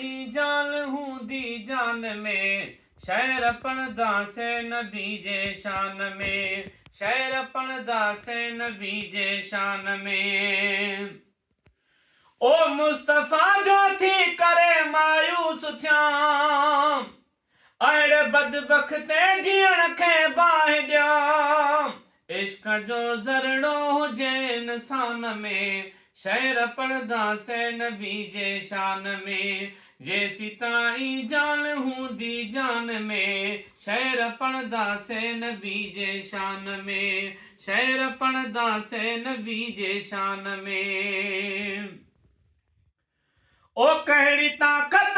ताईं जान हूंदी जान में, शहर पढ़ंदा से नबी जे शान में, शहर पढ़ंदा से नबी जे शान में। ओ मुस्तफ़ा जो थी करे मायूस थियां, अहिड़े बदबख़्ते जीअण खे बाहि ॾियां। इश्क जो ज़रणो हुजे इंसान में, शहर पढ़ंदा से नबी जे शान में, जेसी ताईं जान हूंदी जान में, शहर पढ़ंदा से नबी जे शान में, शहर पढ़ंदा से नबी जे शान में। ओ कहिड़ी ताक़त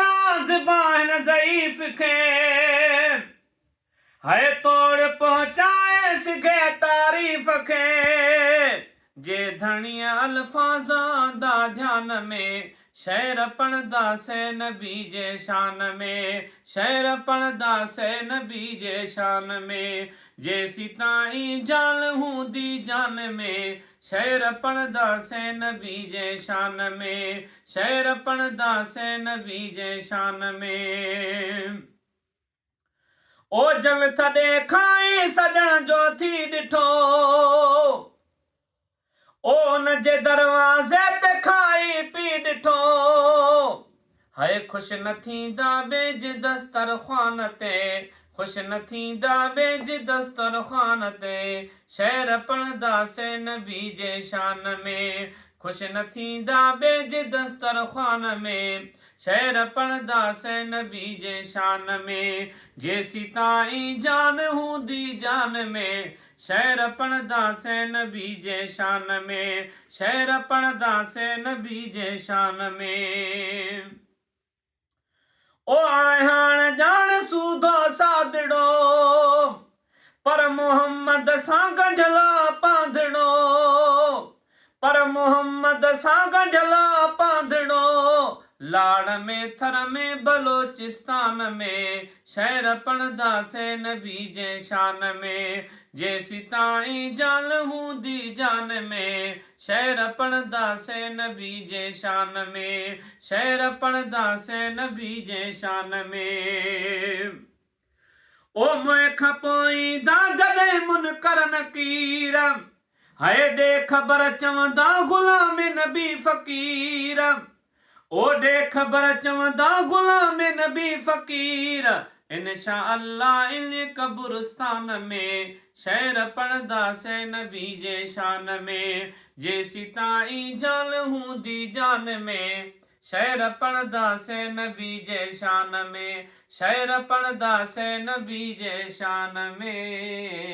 ज़बान ज़ईफ़ खे, है तोड़ पहुँचाए सघे तारीफ़ खे। जे धणीअ अल्फाज़ां दा ध्यान में, शहर पढ़ंदा से नबी जे शान में, शहर पढ़ंदा से नबी जे शान में, जेसी ताईं जान हूंदी जान में, शहर पढ़ंदा से नबी जे शान में, शहर पढ़ंदा से नबी जे शान में। ओ जल थॾे खाई सजण जो थी ॾिठो, ओ उन जे दरवाज़े ते खाई पी ॾिठो। है ख़ुशि न थींदा बेज दस्तरख़्वान ते, ख़ुशि न थींदा बेज दस्तरख़्वान ते, शहर पढ़ंदा से नबी जे शान में, ख़ुशि न थींदा बेज दस्तरख़्वान में, शहर पढ़ंदा से नबी जे शान में, जेसी ताईं जान हूंदी जान में, शहर पढ़ंदा से नबी जे शान में, शहर पढ़ंदा से नबी जे शान में। ओ हाणे ॼाण सूदो सादड़ो, पर मोहम्मद सां गंढला पांधड़ो, पर मोहम्मद सां गंढला पांधड़ो, लाड़ में थर में बलोचिस्तान में, शहर पढ़ंदा से नबी जे शान में, जेसी ताईं जान हूंदी जान में, शहर पढ़ंदा से नबी जे शान में, शहर पढ़ंदा से नबी जे शान में। ओ मोए खां पोईंदा जॾहिं मुनकर नकीर, है ॾे ख़बर चवंदा ग़ुलाम नबी फ़क़ीर, ओ ॾे ख़बर चवंदा ग़ुलाम नबी फ़क़ीर, इंशा अल्लाह इन कब्रिस्तान में, शहर पढ़ंदा से नबी जे शान में, जेसी ताईं जान हूंदी जान में, शहर पढ़ंदा से नबी जे शान में, शहर पढ़ंदा से नबी जे शान में।